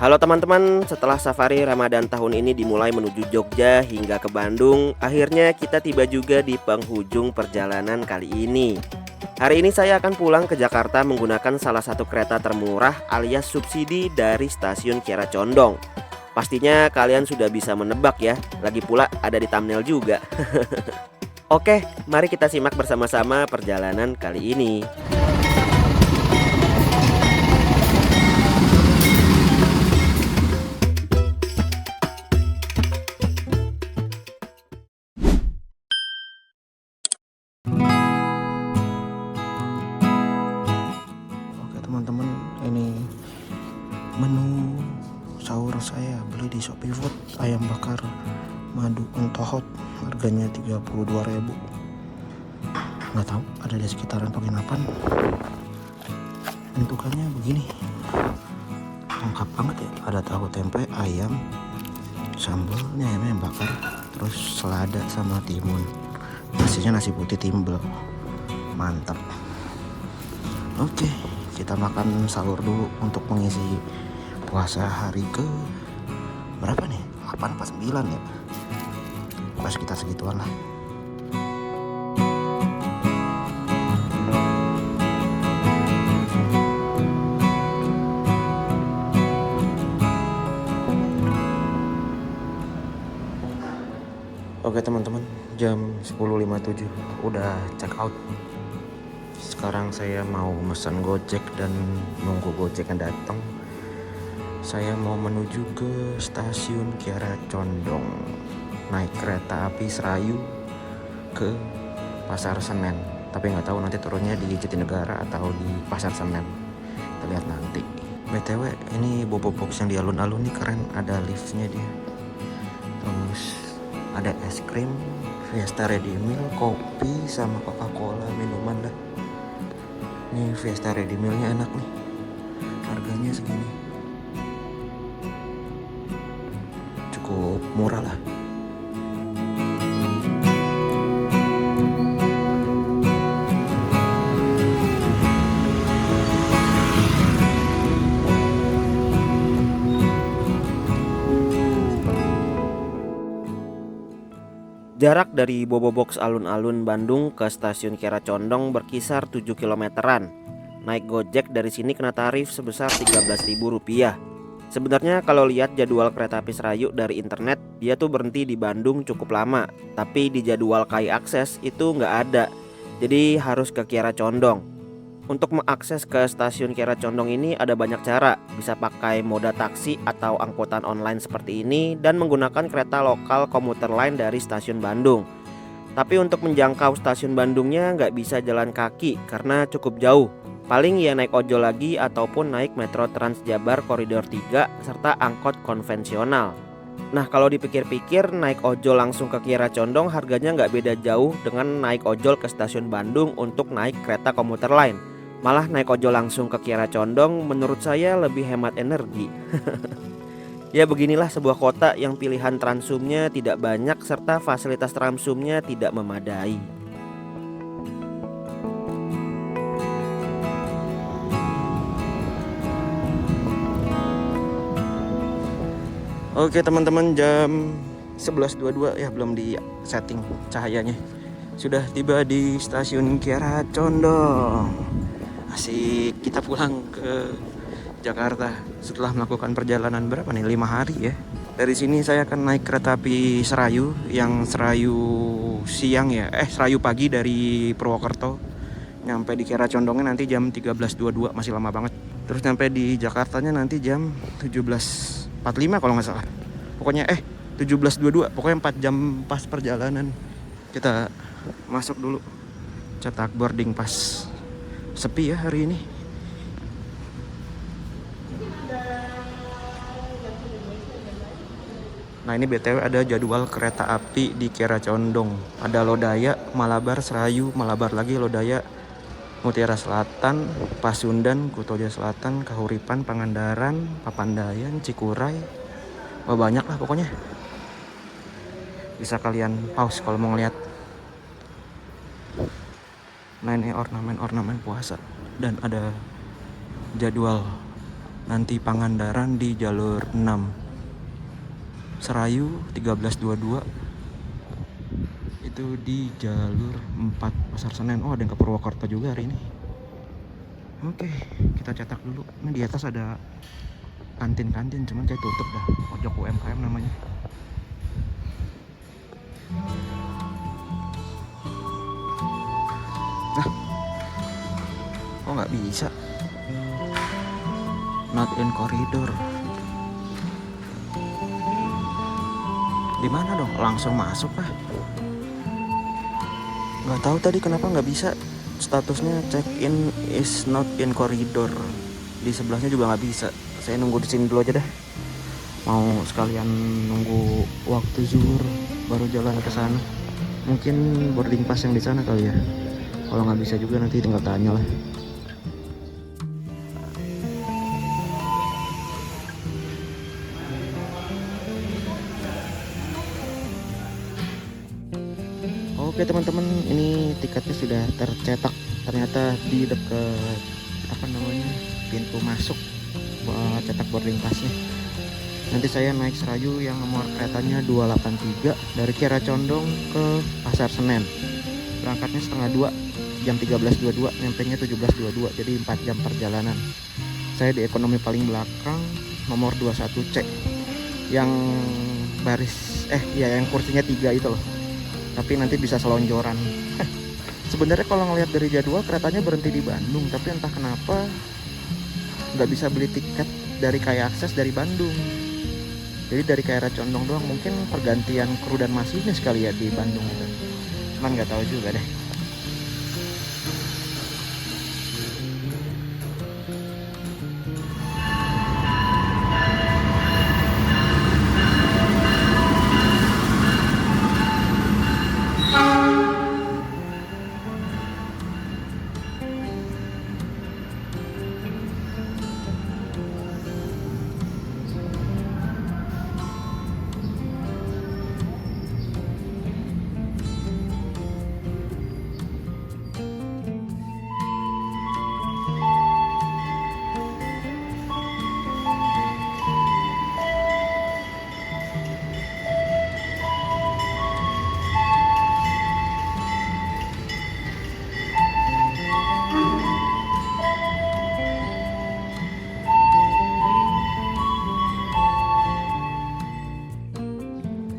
Halo teman-teman, setelah safari Ramadan tahun ini dimulai menuju Jogja hingga ke Bandung, akhirnya kita tiba juga di penghujung perjalanan kali ini. Hari ini saya akan pulang ke Jakarta menggunakan salah satu kereta termurah alias subsidi dari stasiun Kiara Condong. Pastinya kalian sudah bisa menebak ya, lagi pula ada di thumbnail juga. Oke, mari kita simak bersama-sama perjalanan kali ini. Oke teman-teman, ini menu sahur saya beli di Shopee Food, ayam bakar madu entohot, harganya 32.000. Nggak tahu ada di sekitaran penginapan. Bentukannya begini, lengkap banget ya, ada tahu tempe, ayam, sambalnya ayam bakar, terus selada sama timun, nasinya nasi putih timbel, mantap. Oke, kita makan sahur dulu untuk mengisi puasa hari ke berapa nih? 8 apa 9 ya? Pas kita segituan lah. Oke teman-teman, jam 10.57 udah check out. Sekarang saya mau pesan Gojek dan nunggu Gojek yang datang. Saya mau menuju ke stasiun Kiara Condong, naik kereta api Serayu ke Pasar Senen. Tapi nggak tahu nanti turunnya di Jatinegara atau di Pasar Senen. Kita lihat nanti. BTW ini Bobo Box yang di alun-alun nih keren, ada liftnya dia. Terus ada es krim, Fiesta Ready Meal, kopi sama Coca-Cola, minuman dah. Ini Fiesta Ready Meal-nya enak nih. Harganya segini. Cukup murah lah. Jarak dari Bobo Box alun-alun Bandung ke stasiun Kiara Condong berkisar 7 kilometeran. Naik Gojek dari sini kena tarif sebesar Rp13.000. Sebenarnya kalau lihat jadwal kereta api Serayu dari internet, dia tuh berhenti di Bandung cukup lama. Tapi di jadwal KAI Akses itu nggak ada. Jadi harus ke Kiara Condong. Untuk mengakses ke stasiun Kiara Condong ini ada banyak cara. Bisa pakai moda taksi atau angkutan online seperti ini dan menggunakan kereta lokal komuter lain dari stasiun Bandung. Tapi untuk menjangkau stasiun Bandungnya nggak bisa jalan kaki karena cukup jauh. Paling ya naik ojol lagi ataupun naik Metro Trans Jabar Koridor 3 serta angkot konvensional. Nah kalau dipikir-pikir naik ojol langsung ke Kiara Condong harganya nggak beda jauh dengan naik ojol ke stasiun Bandung untuk naik kereta komuter lain. Malah naik ojol langsung ke Kiara Condong menurut saya lebih hemat energi. Ya beginilah sebuah kota yang pilihan transumnya tidak banyak serta fasilitas tramsumnya tidak memadai. Oke teman-teman, jam 11.22 ya, belum di setting cahayanya. Sudah tiba di stasiun Kiara Condong. Asik, kita pulang ke Jakarta setelah melakukan perjalanan berapa nih, 5 hari ya. Dari sini saya akan naik kereta api Serayu, yang Serayu siang ya, Serayu pagi dari Purwokerto. Nyampe di Kiara Condongnya nanti jam 13.22, masih lama banget. Terus nyampe di Jakartanya nanti jam 17.45 kalau nggak salah. Pokoknya 17.22, pokoknya 4 jam pas perjalanan. Kita masuk dulu, cetak boarding pass. Sepi ya hari ini. Nah ini BTW ada jadwal kereta api di Kiara Condong. Ada Lodaya, Malabar, Serayu, Malabar lagi, Lodaya, Mutiara Selatan, Pasundan, Kutoja Selatan, Kahuripan, Pangandaran, Papandayan, Cikuray. Wah banyak lah pokoknya. Bisa kalian pause kalau mau ngeliat. Nah ini ornamen-ornamen puasa. Dan ada jadwal Nanti Pangandaran di jalur 6. Serayu 1322 itu di jalur 4 Pasar Senen. Oh, ada yang ke Purwokerto juga hari ini. Oke, kita cetak dulu. Ini di atas ada kantin-kantin, cuman kayak tutup dah. Pojok UMKM namanya. Nah, kok nggak bisa? Not in corridor. Di mana dong? Langsung masuk kah? Nggak tahu tadi kenapa nggak bisa. Statusnya check in is not in corridor. Di sebelahnya juga nggak bisa. Saya nunggu di sini dulu aja dah. Mau sekalian nunggu waktu zuhur baru jalan ke sana. Mungkin boarding pass yang di sana kali ya. Kalau nggak bisa juga nanti tinggal tanya lah. Oke teman-teman, ini tiketnya sudah tercetak. Ternyata di dekat pintu masuk buat cetak boarding passnya. Nanti saya naik Serayu yang nomor keretanya 283 dari Kiara Condong ke Pasar Senen. Berangkatnya setengah 2, jam 13.22, nyampainya 17.22, jadi 4 jam perjalanan. Saya di ekonomi paling belakang, nomor 21C, yang yang kursinya 3 itu loh. Tapi nanti bisa selonjoran. Sebenarnya kalau ngelihat dari jadwal keretanya berhenti di Bandung, tapi entah kenapa nggak bisa beli tiket dari Kaya Akses dari Bandung. Jadi dari Kiara Condong doang. Mungkin pergantian kru dan masinis kali ya di Bandung gitu. Cuman nggak tahu juga deh.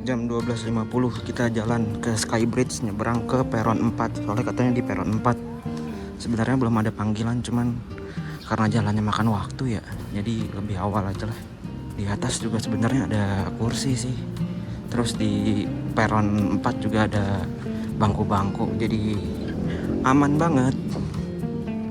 Jam 12.50 kita jalan ke Skybridge, nyebrang ke peron 4. Soalnya katanya di peron 4 sebenarnya belum ada panggilan, cuman karena jalannya makan waktu ya, jadi lebih awal aja lah. Di atas juga sebenarnya ada kursi sih. Terus di peron 4 juga ada bangku-bangku, jadi aman banget.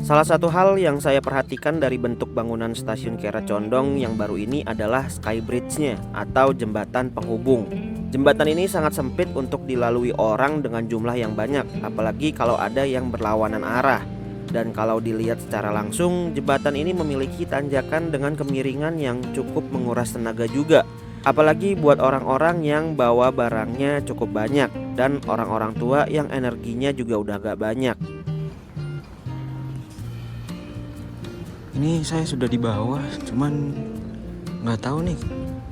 Salah satu hal yang saya perhatikan dari bentuk bangunan stasiun Kiara Condong yang baru ini adalah Skybridge-nya atau jembatan penghubung. Jembatan ini sangat sempit untuk dilalui orang dengan jumlah yang banyak, apalagi kalau ada yang berlawanan arah. Dan kalau dilihat secara langsung, jembatan ini memiliki tanjakan dengan kemiringan yang cukup menguras tenaga juga. Apalagi buat orang-orang yang bawa barangnya cukup banyak dan orang-orang tua yang energinya juga udah gak banyak. Ini saya sudah di bawah, cuman nggak tahu nih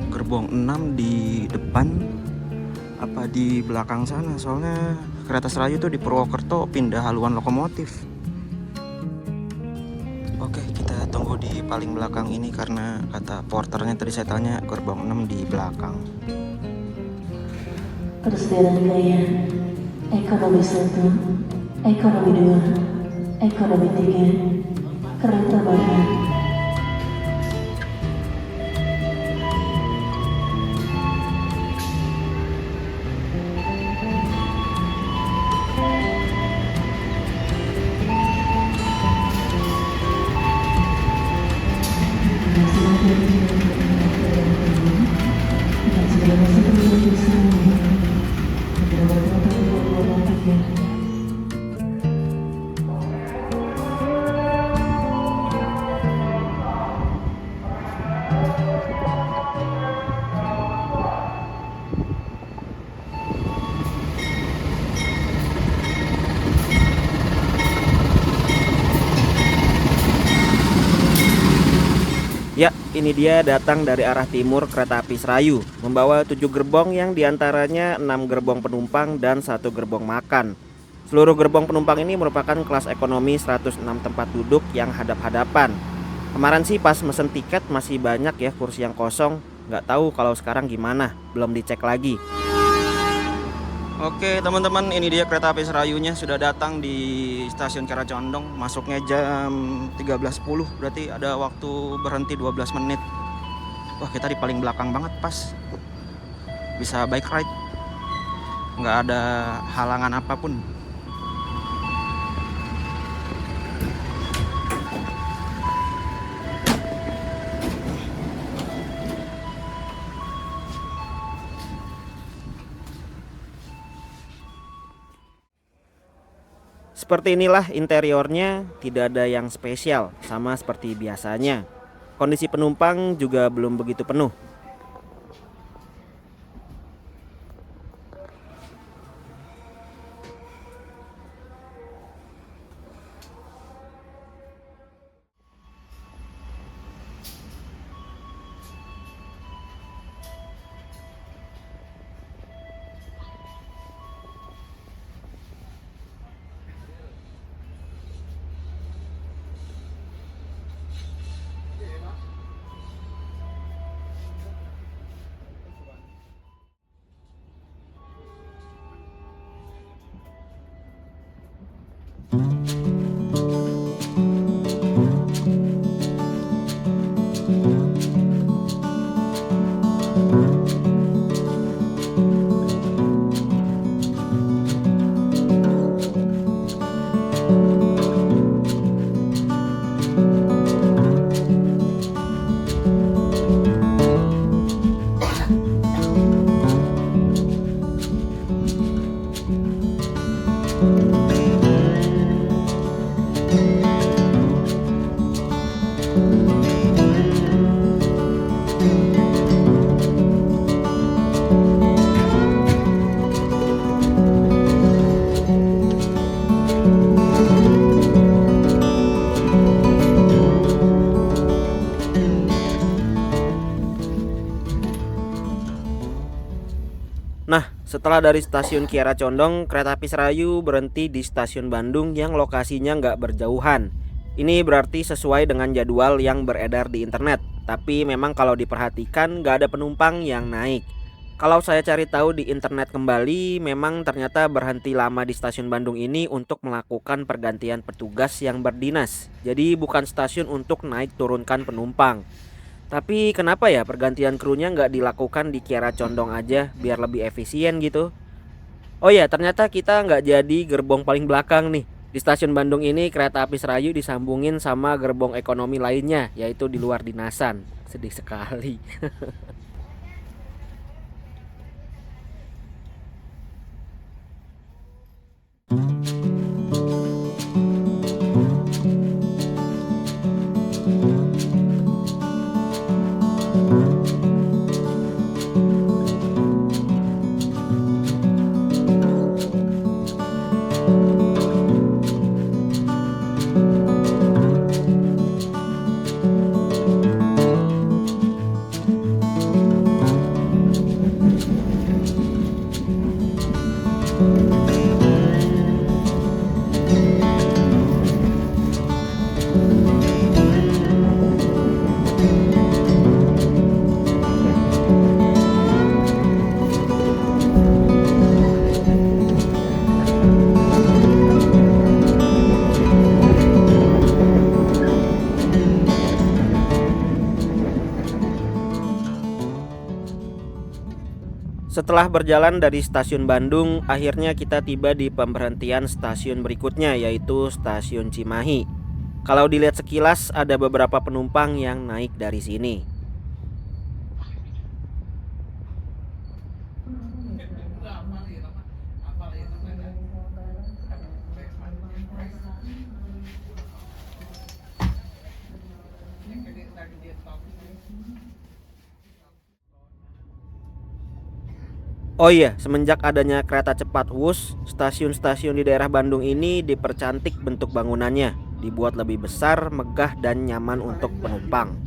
gerbong 6 di depan apa di belakang sana. Soalnya kereta Serayu tuh di Purwokerto pindah haluan lokomotif. Oke, kita tunggu di paling belakang ini karena kata porternya tadi saya tanya gerbong 6 di belakang. Persediaan wilayah ekonomi 1, ekonomi 2, ekonomi 3, kereta bahan. Ini dia datang dari arah timur kereta api Serayu, membawa 7 gerbong yang diantaranya 6 gerbong penumpang dan 1 gerbong makan. Seluruh gerbong penumpang ini merupakan kelas ekonomi 106 tempat duduk yang hadap-hadapan. Kemarin sih pas mesen tiket masih banyak ya kursi yang kosong. Nggak tahu kalau sekarang gimana, belum dicek lagi. Oke teman-teman, ini dia kereta api Serayunya sudah datang di stasiun Kiara Condong. Masuknya jam 13.10, berarti ada waktu berhenti 12 menit. Wah, kita di paling belakang banget pas. Bisa bike ride. Nggak ada halangan apapun. Seperti inilah interiornya, tidak ada yang spesial, sama seperti biasanya. Kondisi penumpang juga belum begitu penuh. Nah, setelah dari stasiun Kiara Condong, kereta api Serayu berhenti di stasiun Bandung yang lokasinya nggak berjauhan. Ini berarti sesuai dengan jadwal yang beredar di internet. Tapi memang kalau diperhatikan nggak ada penumpang yang naik. Kalau saya cari tahu di internet kembali, memang ternyata berhenti lama di stasiun Bandung ini untuk melakukan pergantian petugas yang berdinas. Jadi bukan stasiun untuk naik turunkan penumpang. Tapi kenapa ya pergantian krunya nggak dilakukan di Kiara Condong aja biar lebih efisien gitu? Oh ya, ternyata kita nggak jadi gerbong paling belakang nih. Di stasiun Bandung ini kereta api Serayu disambungin sama gerbong ekonomi lainnya, yaitu di luar dinasan. Sedih sekali. Setelah berjalan dari stasiun Bandung, akhirnya kita tiba di pemberhentian stasiun berikutnya, yaitu stasiun Cimahi. Kalau dilihat sekilas ada beberapa penumpang yang naik dari sini. Oh iya, semenjak adanya kereta cepat Wus, stasiun-stasiun di daerah Bandung ini dipercantik bentuk bangunannya, dibuat lebih besar, megah, dan nyaman untuk penumpang.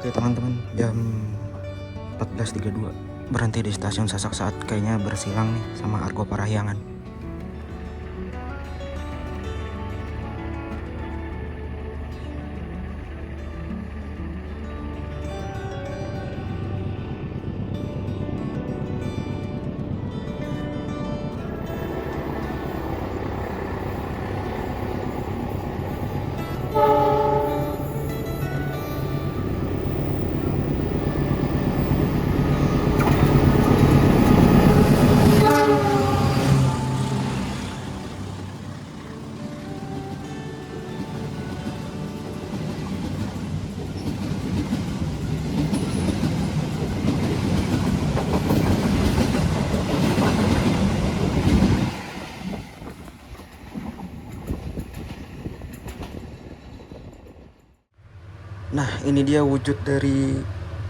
Oke teman-teman, jam 14.32 berhenti di stasiun Sasak Saat, kayaknya bersilang nih sama Argo Parahyangan. Nah, ini dia wujud dari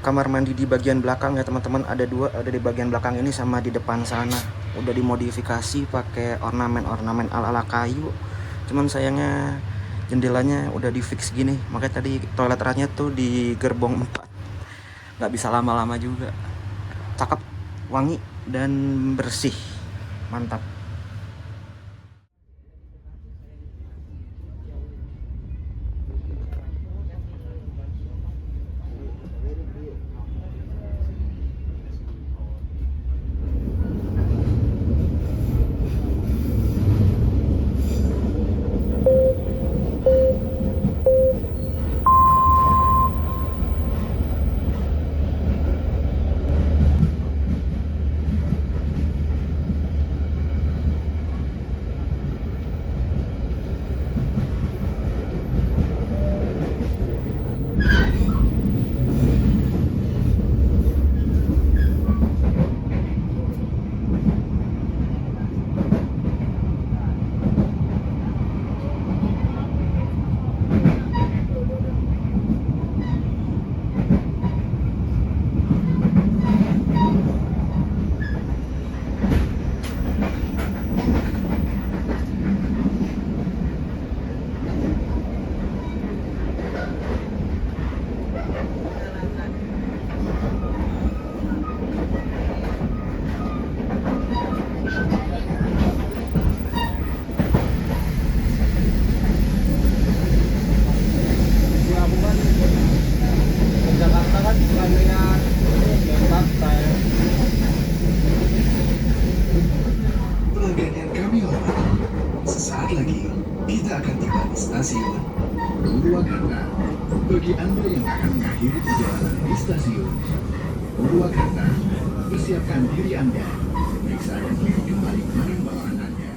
kamar mandi di bagian belakang ya teman-teman. Ada dua, ada di bagian belakang ini sama di depan sana. Udah dimodifikasi pakai ornamen-ornamen ala-ala kayu. Cuman sayangnya jendelanya udah di fix gini. Makanya tadi toilet ratnya tuh di gerbong 4. Nggak bisa lama-lama juga. Cakep, wangi, dan bersih. Mantap. Pelanggan yang kami hormati, sesaat lagi kita akan tiba di stasiun Purwakarta. Bagi Anda yang akan mengakhiri perjalanan di stasiun Purwakarta, persiapkan diri Anda, periksa dan pilih kembali barang bawaan Anda.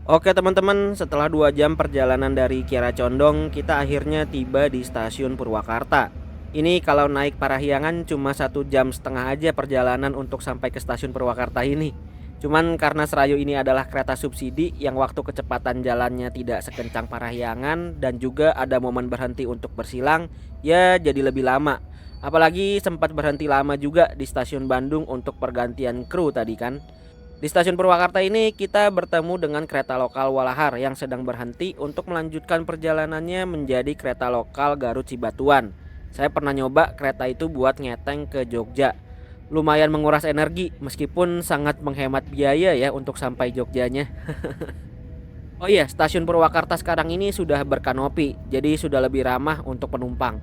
Oke teman-teman, setelah 2 jam perjalanan dari Kiara Condong, kita akhirnya tiba di stasiun Purwakarta. Ini kalau naik Parahyangan cuma 1,5 jam aja perjalanan untuk sampai ke stasiun Purwakarta ini. Cuman karena Serayu ini adalah kereta subsidi yang waktu kecepatan jalannya tidak sekencang Parahyangan dan juga ada momen berhenti untuk bersilang, ya jadi lebih lama. Apalagi sempat berhenti lama juga di stasiun Bandung untuk pergantian kru tadi kan. Di stasiun Purwakarta ini kita bertemu dengan kereta lokal Walahar yang sedang berhenti untuk melanjutkan perjalanannya menjadi kereta lokal Garut Cibatuan. Saya pernah nyoba kereta itu buat ngeteng ke Jogja. Lumayan menguras energi meskipun sangat menghemat biaya ya untuk sampai Jogjanya. Oh iya, stasiun Purwakarta sekarang ini sudah berkanopi, jadi sudah lebih ramah untuk penumpang.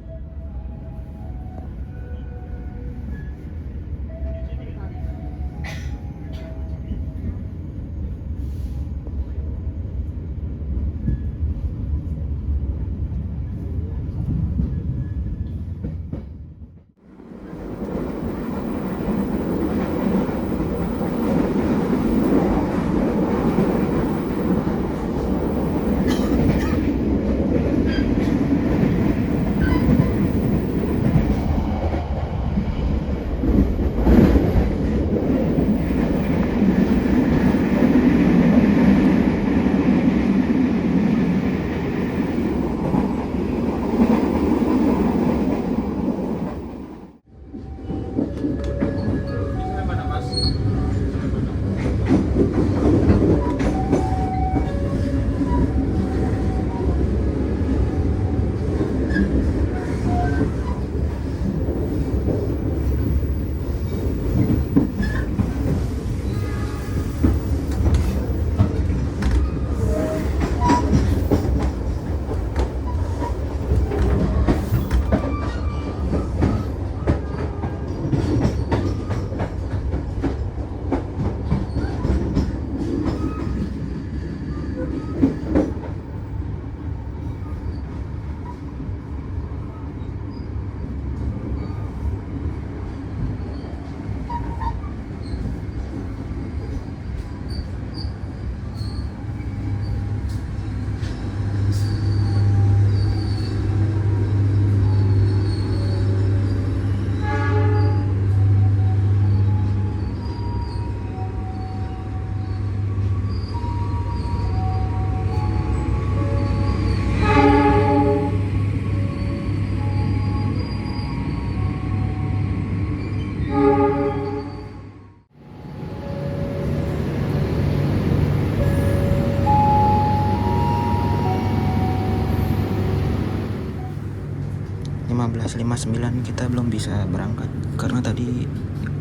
15.59 kita belum bisa berangkat karena tadi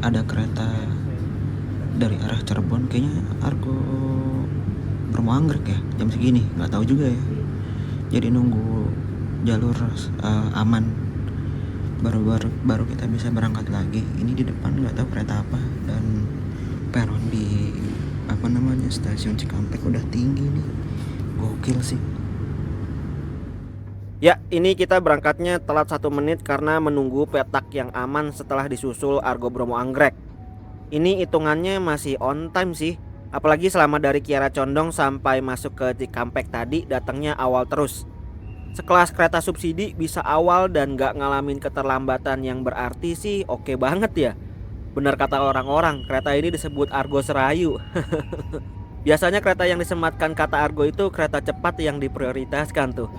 ada kereta dari arah Cirebon, kayaknya Argo Bromo Anggrek ya, jam segini nggak tahu juga ya. Jadi nunggu jalur aman baru kita bisa berangkat lagi. Ini di depan nggak tahu kereta apa, dan peron di stasiun Cikampek udah tinggi nih, gokil sih. Ya, ini kita berangkatnya telat 1 menit karena menunggu petak yang aman setelah disusul Argo Bromo Anggrek. Ini hitungannya masih on time sih. Apalagi selama dari Kiara Condong sampai masuk ke Cikampek tadi datangnya awal terus. Sekelas kereta subsidi bisa awal dan gak ngalamin keterlambatan yang berarti sih oke banget ya. Benar kata orang-orang, kereta ini disebut Argo Serayu. Biasanya kereta yang disematkan kata Argo itu kereta cepat yang diprioritaskan tuh.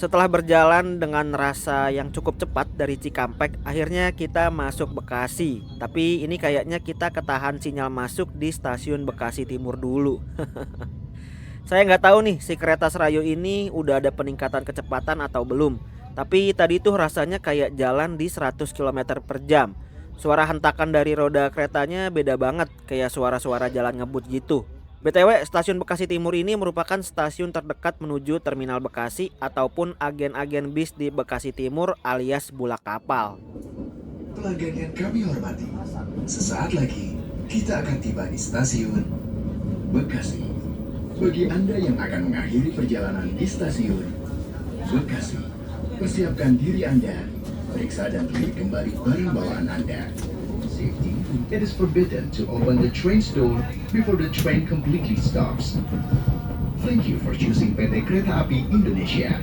Setelah berjalan dengan rasa yang cukup cepat dari Cikampek, akhirnya kita masuk Bekasi. Tapi ini kayaknya kita ketahan sinyal masuk di stasiun Bekasi Timur dulu. Saya nggak tahu nih si kereta Serayu ini udah ada peningkatan kecepatan atau belum. Tapi tadi tuh rasanya kayak jalan di 100 km per jam. Suara hentakan dari roda keretanya beda banget, kayak suara-suara jalan ngebut gitu. BTW, stasiun Bekasi Timur ini merupakan stasiun terdekat menuju Terminal Bekasi ataupun agen-agen bis di Bekasi Timur alias bulak kapal. Pelanggan yang kami hormati, sesaat lagi kita akan tiba di stasiun Bekasi. Bagi Anda yang akan mengakhiri perjalanan di stasiun Bekasi, persiapkan diri Anda, periksa dan pilih kembali barang bawaan Anda. Safety. It is forbidden to open the train's door before the train completely stops. Thank you for choosing PT Kereta Api Indonesia.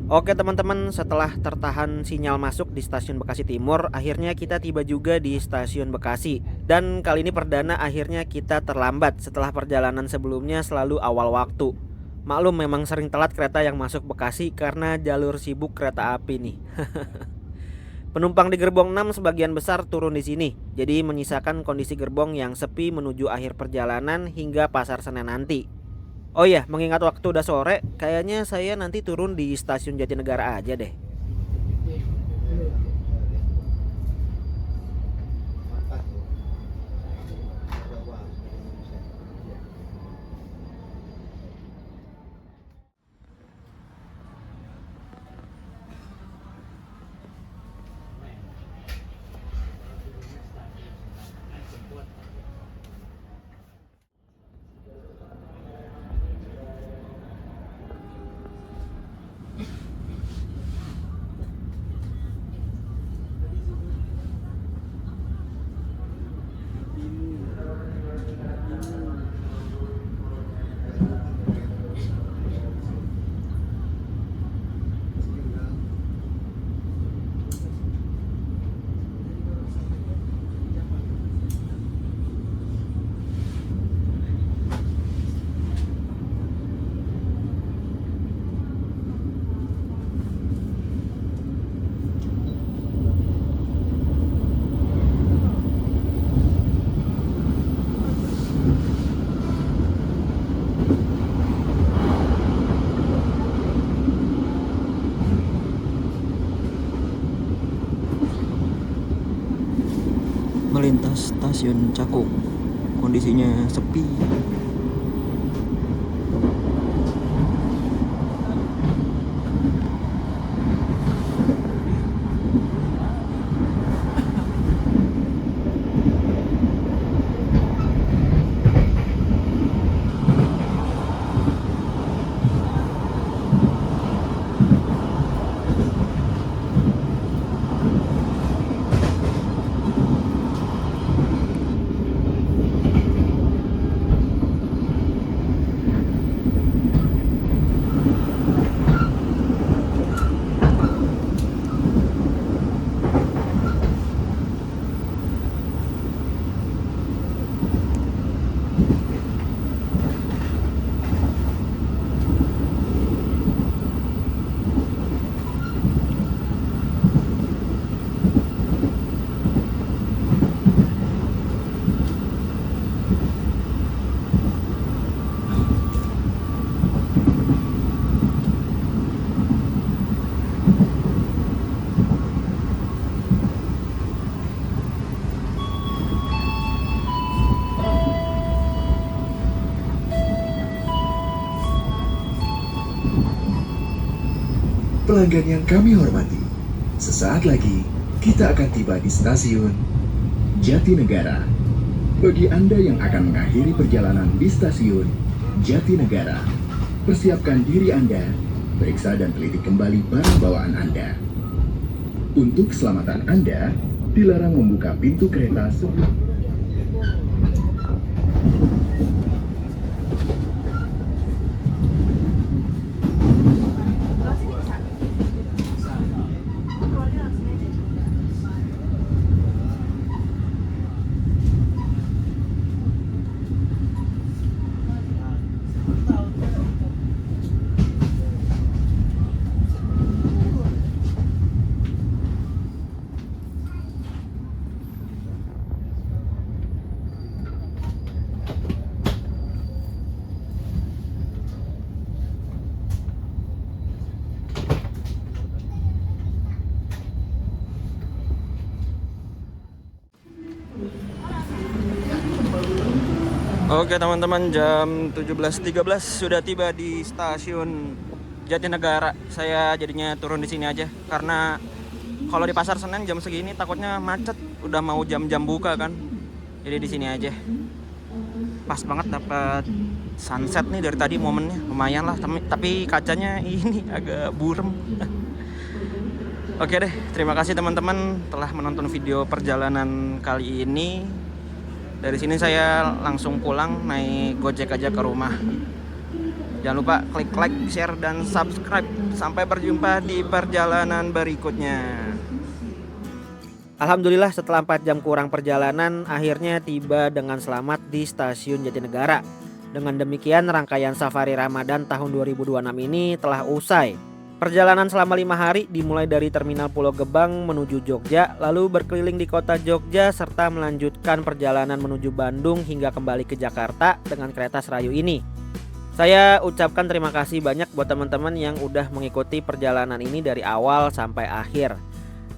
Oke teman-teman, setelah tertahan sinyal masuk di stasiun Bekasi Timur, akhirnya kita tiba juga di stasiun Bekasi. Dan kali ini perdana akhirnya kita terlambat setelah perjalanan sebelumnya selalu awal waktu. Maklum memang sering telat kereta yang masuk Bekasi karena jalur sibuk kereta api nih. Penumpang di gerbong 6 sebagian besar turun di sini. Jadi menyisakan kondisi gerbong yang sepi menuju akhir perjalanan hingga Pasar Senen nanti. Oh iya, mengingat waktu udah sore, kayaknya saya nanti turun di stasiun Jatinegara aja deh. stasiun Cakung. Kondisinya sepi. Pelanggan yang kami hormati, sesaat lagi kita akan tiba di stasiun Jatinegara. Bagi Anda yang akan mengakhiri perjalanan di stasiun Jatinegara, persiapkan diri Anda, periksa dan teliti kembali barang bawaan Anda. Untuk keselamatan Anda, dilarang membuka pintu kereta sebelum Oke teman-teman, jam 17.13 sudah tiba di stasiun Jatinegara. Saya jadinya turun di sini aja karena kalau di Pasar Senen jam segini takutnya macet. Udah mau jam-jam buka kan. Jadi di sini aja. Pas banget dapat sunset nih dari tadi, momennya lumayan lah. Tapi kacanya ini agak burem. Oke deh, terima kasih teman-teman telah menonton video perjalanan kali ini. Dari sini saya langsung pulang naik Gojek aja ke rumah. Jangan lupa klik like, share, dan subscribe. Sampai berjumpa di perjalanan berikutnya. Alhamdulillah setelah 4 jam kurang perjalanan, akhirnya tiba dengan selamat di stasiun Jatinegara. Dengan demikian rangkaian safari Ramadan tahun 2026 ini telah usai. Perjalanan selama 5 hari dimulai dari Terminal Pulau Gebang menuju Jogja, lalu berkeliling di kota Jogja serta melanjutkan perjalanan menuju Bandung hingga kembali ke Jakarta dengan kereta Serayu ini. Saya ucapkan terima kasih banyak buat teman-teman yang udah mengikuti perjalanan ini dari awal sampai akhir.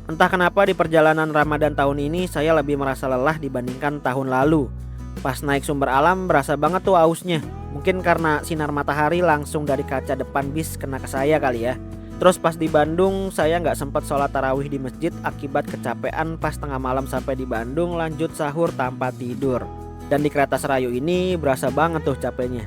Entah kenapa di perjalanan Ramadan tahun ini saya lebih merasa lelah dibandingkan tahun lalu. Pas naik Sumber Alam berasa banget tuh ausnya. Mungkin karena sinar matahari langsung dari kaca depan bis kena ke saya kali ya. Terus pas di Bandung saya nggak sempat sholat tarawih di masjid akibat kecapean pas tengah malam sampai di Bandung lanjut sahur tanpa tidur. Dan di kereta Serayu ini berasa banget tuh capeknya.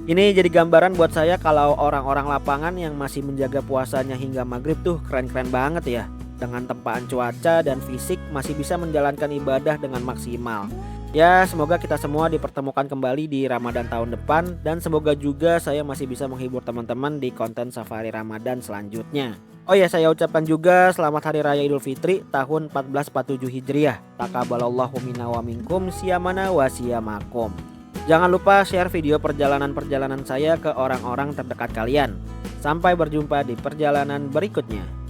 Ini jadi gambaran buat saya kalau orang-orang lapangan yang masih menjaga puasanya hingga maghrib tuh keren-keren banget ya. Dengan tempaan cuaca dan fisik masih bisa menjalankan ibadah dengan maksimal. Ya semoga kita semua dipertemukan kembali di Ramadan tahun depan. Dan semoga juga saya masih bisa menghibur teman-teman di konten safari Ramadan selanjutnya. Oh ya, saya ucapkan juga selamat Hari Raya Idul Fitri tahun 1447 Hijriah. Taqabbalallahu minna wa minkum siyamana wa siyamakum. Jangan lupa share video perjalanan-perjalanan saya ke orang-orang terdekat kalian. Sampai berjumpa di perjalanan berikutnya.